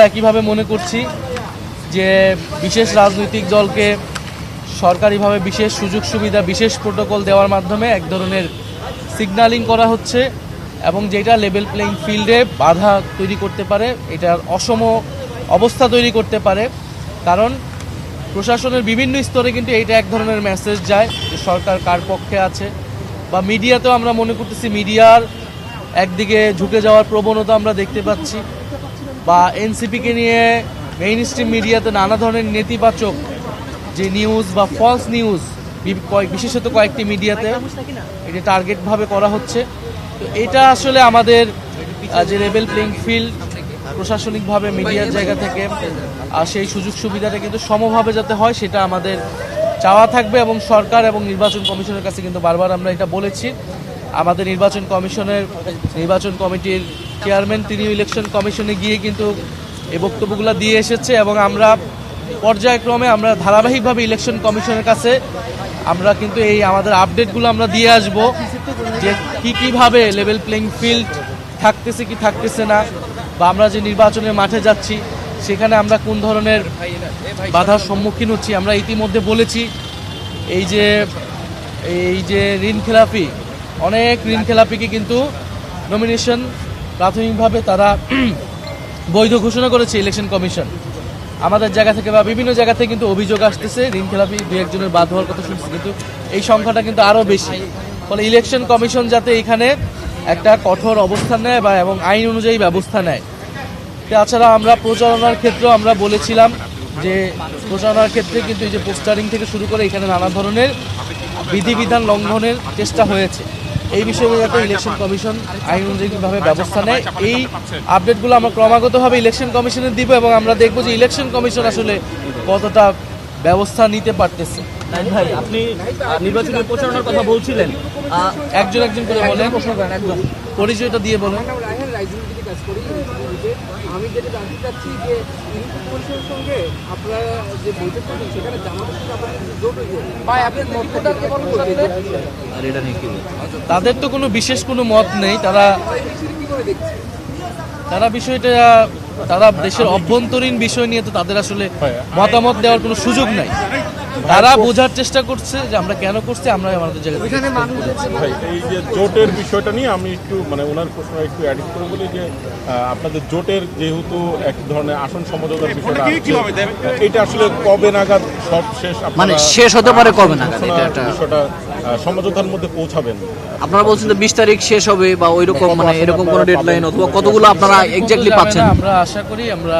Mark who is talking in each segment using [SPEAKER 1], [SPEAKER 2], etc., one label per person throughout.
[SPEAKER 1] একইভাবে মনে করছি যে বিশেষ রাজনৈতিক দলকে সরকারিভাবে বিশেষ সুযোগ সুবিধা, বিশেষ প্রোটোকল দেওয়ার মাধ্যমে এক ধরনের সিগন্যালিং করা হচ্ছে এবং যেটা লেভেল প্লেইং ফিল্ডে বাধা তৈরি করতে পারে, এটার অসম অবস্থা তৈরি করতে পারে। কারণ প্রশাসনের বিভিন্ন স্তরে কিন্তু এইটা এক ধরনের মেসেজ যায় যে সরকার কার পক্ষে আছে, বা মিডিয়াতেও আমরা মনে করতেছি মিডিয়ার একদিকে ঝুঁকে যাওয়ার প্রবণতা আমরা দেখতে পাচ্ছি, বা এনসিপিকে নিয়ে মেইন স্ট্রিম মিডিয়াতে নানা ধরনের নেতিবাচক যে নিউজ বা ফলস নিউজ বিশেষত কয়েকটি মিডিয়াতে এটা টার্গেটভাবে করা হচ্ছে। তো এটা আসলে আমাদের যে লেভেল প্লেইং ফিল্ড প্রশাসনিকভাবে মিডিয়ার জায়গা থেকে সেই সুযোগ সুবিধাটা কিন্তু সমভাবে যাতে হয় সেটা আমাদের চাওয়া থাকবে, এবং সরকার এবং নির্বাচন কমিশনের কাছে কিন্তু বারবার আমরা এটা বলেছি। আমাদের নির্বাচন কমিটির চেয়ারম্যান তিনি ইলেকশন কমিশনে গিয়ে কিন্তু এই বক্তব্যগুলো দিয়ে এসেছে, এবং আমরা পর্যায়ক্রমে আমরা ধারাবাহিকভাবে ইলেকশন কমিশনের কাছে আমরা কিন্তু এই আমাদের আপডেটগুলো আমরা দিয়ে আসব যে কীভাবে লেভেল প্লেইং ফিল্ড থাকতেছে কি থাকতেছে না, বা আমরা যে নির্বাচনের মাঠে যাচ্ছি সেখানে আমরা কোন ধরনের বাধার সম্মুখীন হচ্ছি। আমরা ইতিমধ্যে বলেছি এই যে ঋণ খেলাপি, অনেক ঋণ খেলাপিকে কিন্তু নমিনেশন প্রাথমিকভাবে তারা বৈধ ঘোষণা করেছে ইলেকশন কমিশন। আমাদের জায়গা থেকে বা বিভিন্ন জায়গা থেকে কিন্তু অভিযোগ আসতেছে ঋণ খেলাপি দু একজনের বাদ হওয়ার কথা শুনছি, কিন্তু এই সংখ্যাটা কিন্তু আরও বেশি। ফলে ইলেকশন কমিশন যাতে এখানে একটা কঠোর অবস্থান নেয় বা এবং আইন অনুযায়ী ব্যবস্থা নেয়। তাছাড়া আমরা প্রচারণার ক্ষেত্রেও আমরা বলেছিলাম যে প্রচারণার ক্ষেত্রে কিন্তু এই যে পোস্টারিং থেকে শুরু করে এখানে নানা ধরনের বিধিবিধান লঙ্ঘনের চেষ্টা হয়েছে। এই বিষয়ে যাতে ইলেকশন কমিশন আইন অনুযায়ীভাবে ব্যবস্থা নেয়, এই আপডেটগুলো আমরা ক্রমাগতভাবে ইলেকশন কমিশনে দিব, এবং আমরা দেখব যে ইলেকশন কমিশন আসলে কতটা ব্যবস্থা নিতে পারতেছে।
[SPEAKER 2] ভাই, আপনি নির্বাচনের প্রচারণার কথা বলছিলেন,
[SPEAKER 1] একজন করে বলেন, পরিচয়টা দিয়ে বলেন।
[SPEAKER 3] আমি যেটা জানতে চাচ্ছি যে ইলেকশন কমিশনের সঙ্গে আপনারা যে বৈঠক করছেন সেখানে জামাতের সাথে আপনাদের জোট হয়েছে বা আপনার মতটা কেমন করছেন?
[SPEAKER 1] তাদের তো কোনো বিশেষ কোনো মত নেই, তারা বিষয়টা তারা দেশের অভ্যন্তরীণ বিষয় নিয়ে তো তাদের আসলে মতামত দেওয়ার কোনো সুযোগ নাই। তারা বোঝার চেষ্টা করছে যে আমরা কেন করছি, আমরা আমাদের জায়গায়।
[SPEAKER 4] ভাই, এই যে জোটের বিষয়টা নিয়ে আমি একটু ওনার প্রশ্ন একটু অ্যাড করে বলি যে আপনাদের জোটের যেহেতু এক ধরনের আসন সমঝোতার বিষয়টা এটা আসলে কবে নাগাদ সব শেষ
[SPEAKER 2] শেষ হতে পারে, কবে নাগাদ
[SPEAKER 4] বিষয়টা সমঝোতার মধ্যে পৌঁছাবেন?
[SPEAKER 2] আপনারা বলছেন যে 20 তারিখ শেষ হবে বা ওইরকম এরকম কোনো ডেডলাইন অথবা কতগুলো আপনারা এক্স্যাক্টলি পাচ্ছেন?
[SPEAKER 1] আমরা আশা করি আমরা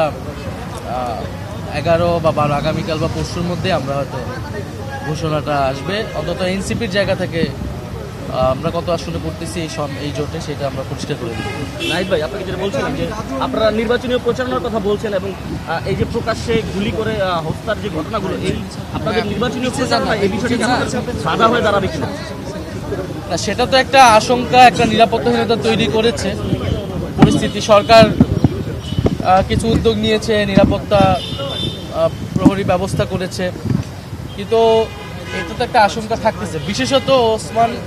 [SPEAKER 1] 11 বা 12 আগামীকাল বা পরশুর মধ্যে আমরা হয়তো ঘোষণাটা আসবে। অন্তত এনসিপির জায়গা থেকে আমরা কত আসলে করতেছি এই জোটে সেটা আমরা পরিষ্কার করে দিই।
[SPEAKER 2] নাহিদ ভাই, আপনাকে যেটা বলছিলাম যে আপনারা নির্বাচনী প্রচারণার কথা বলছেন, এবং এই যে প্রকাশ্যে গুলি করে হত্যার যে ঘটনাগুলো, এই আপনাদের নির্বাচনী প্রচারণা এই বিষয়টা বাধা হয়ে দাঁড়াবে কিনা?
[SPEAKER 1] না, সেটা তো একটা আশঙ্কা, একটা নিরাপত্তাহীনতা তৈরি করেছে পরিস্থিতি। সরকার কিছু উদ্যোগ নিয়েছে, নিরাপত্তা প্রহরী ব্যবস্থা করেছে, কিন্তু এটা তো একটা আশঙ্কা থাকতেছে। বিশেষত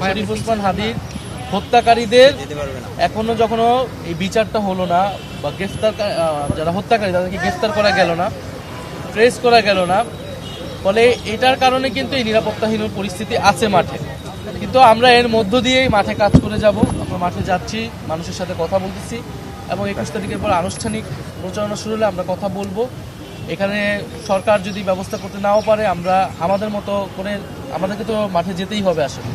[SPEAKER 1] শরীফ ওসমান হাদির হত্যাকারীদের এখনো যখন এই বিচারটা হলো না, বা যারা হত্যাকারী তাদেরকে গ্রেফতার করা গেল না, ট্রেস করা গেল না, ফলে এটার কারণে কিন্তু এই নিরাপত্তাহীন পরিস্থিতি আছে মাঠে। কিন্তু আমরা এর মধ্য দিয়েই মাঠে কাজ করে যাব। আমরা মাঠে যাচ্ছি, মানুষের সাথে কথা বলতেছি, এবং 21 তারিখের পর আনুষ্ঠানিক প্রচারণা শুরু হলে আমরা কথা বলবো। এখানে সরকার যদি ব্যবস্থা করতে নাও পারে, আমরা আমাদের মতো করে আমাদেরকে তো মাঠে যেতেই হবে আসলে,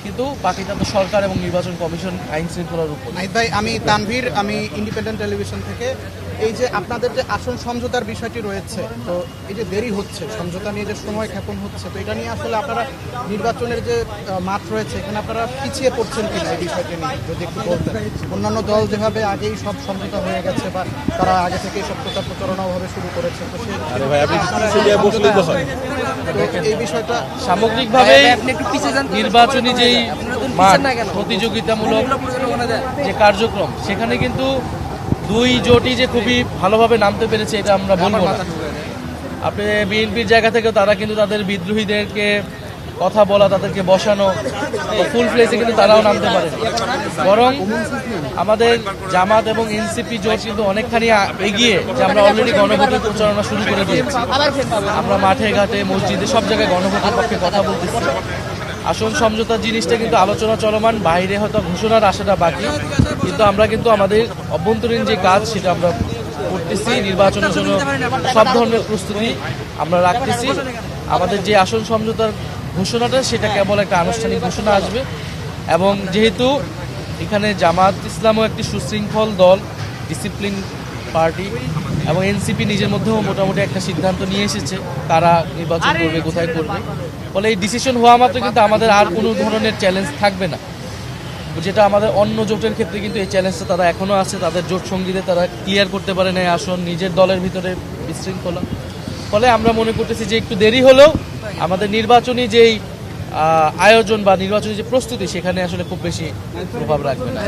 [SPEAKER 1] কিন্তু বাকিটা তো সরকার এবং নির্বাচন কমিশন আইন শৃঙ্খলার উপর।
[SPEAKER 3] ভাই, আমি তানভীর, আমি ইন্ডিপেন্ডেন্ট টেলিভিশন থেকে। এই যে আপনাদের যে আসন সমঝোতার বিষয়টি রয়েছে, তো এই যে দেরি হচ্ছে, সমঝোতা নিয়ে যে সময় ক্ষেপণ হচ্ছে, তো এটা নিয়ে আসলে আপনারা নির্বাচনের যে মাঠ রয়েছে এখানে আপনারা পিছিয়ে পড়ছেন কিনা এই বিষয়টি নিয়ে যদি একটু বলতেন। অন্যান্য দল যেভাবে আগেই সব সমঝোতা হয়ে গেছে বা তারা আগে থেকে সব প্রচারণাভাবে শুরু করেছে, তো এই বিষয়টা
[SPEAKER 1] সামগ্রিকভাবে নির্বাচনী যেই প্রতিযোগিতামূলক যে কার্যক্রম, সেখানে কিন্তু দুই জোটই যে খুবই ভালোভাবে নামতে পেরেছে এটা আমরা বলবো না। আপনি বিএনপির জায়গা থেকে তারা কিন্তু তাদের বিদ্রোহীদেরকে কথা বলা, তাদেরকে বসানো, ফুল ফ্লেজে কিন্তু তারাও নামতে পারে, বরং আমাদের জামাত এবং এনসিপি জোট কিন্তু অনেকখানি এগিয়ে, যে আমরা অলরেডি গণভোটের প্রচারণা শুরু করে দিয়েছি। আমরা মাঠে ঘাটে মসজিদে সব জায়গায় গণভোটের পক্ষে কথা বলতেছি। আসন সমঝোতার জিনিসটা কিন্তু আলোচনা চলমান, বাইরে হয়তো ঘোষণার আশাটা বাকি, কিন্তু আমরা কিন্তু আমাদের অভ্যন্তরীণ যে কাজ সেটা আমরা করতেছি। নির্বাচনের জন্য সব ধরনের প্রস্তুতি আমরা রাখতেছি। আমাদের যে আসন সমঝোতার ঘোষণাটা সেটা কেবল একটা আনুষ্ঠানিক ঘোষণা আসবে, এবং যেহেতু এখানে জামাত ইসলামও একটি সুশৃঙ্খল দল, ডিসিপ্লিন পার্টি, এবং এনসিপি নিজের মধ্যেও মোটামুটি একটা সিদ্ধান্ত নিয়ে এসেছে তারা নির্বাচন করবে, কোথায় করবে। ফলে এই ডিসিশন হওয়া মাত্র কিন্তু আমাদের আর কোনো ধরনের চ্যালেঞ্জ থাকবে না, যেটা আমাদের অন্য জোটের ক্ষেত্রে কিন্তু এই চ্যালেঞ্জটা তারা এখনও আছে। তাদের জোট সঙ্গীদের তারা ক্লিয়ার করতে পারে না আসন, নিজের দলের ভিতরে বিশৃঙ্খলা। ফলে আমরা মনে করতেছি যে একটু দেরি হলেও আমাদের নির্বাচনী যেই আয়োজন বা নির্বাচনী যে প্রস্তুতি সেখানে আসলে খুব বেশি প্রভাব রাখবে না।